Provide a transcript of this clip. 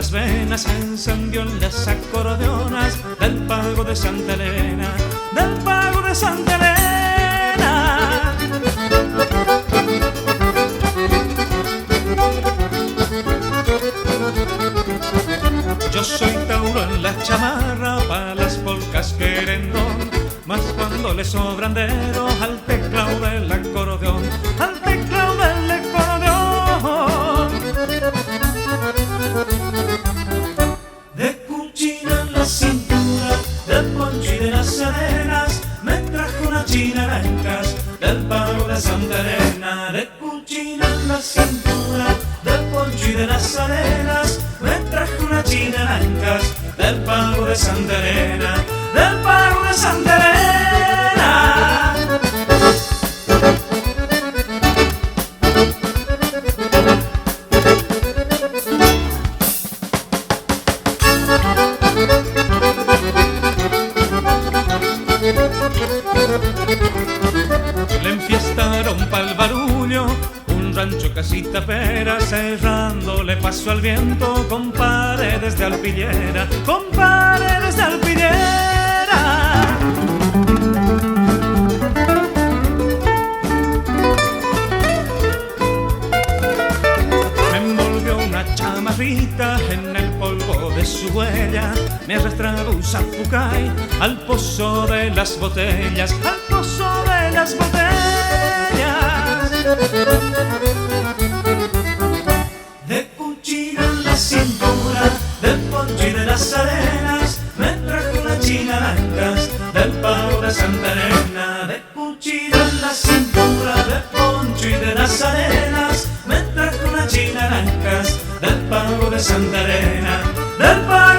las venas, se encendió en las acordeonas del pago de Santa Elena, del pago de Santa Elena. Yo soy tauro en la chamarra, pa' las polcas querendón, mas cuando le sobran dedos al teclado del acordeón, al teclado del acordeón. De cuchina en la cintura, del poncho y de las arenas, me trajo una china en ancas, del pago de Santa Elena. De cuchina en la cintura, del poncho y de las arenas, me trajo una china en ancas, del pago de Santa Elena, del pago de Santa Elena. Le enfiestaron pa'l barullo un rancho casita pera, cerrándole paso al viento con paredes de alpillera, con paredes de alpillera. Me envolvió una chamarrita en el polvo de su huella, me arrastraba un zapucay al pozo de las botellas, al pozo de las botellas. De cuchillo en la cintura, del poncho y de las arenas, me trajo una china en ancas, del pago de Santa Elena. De cuchillo en la cintura, del poncho y de las arenas, me trajo una china en ancas, del pago de Santa Elena, del pago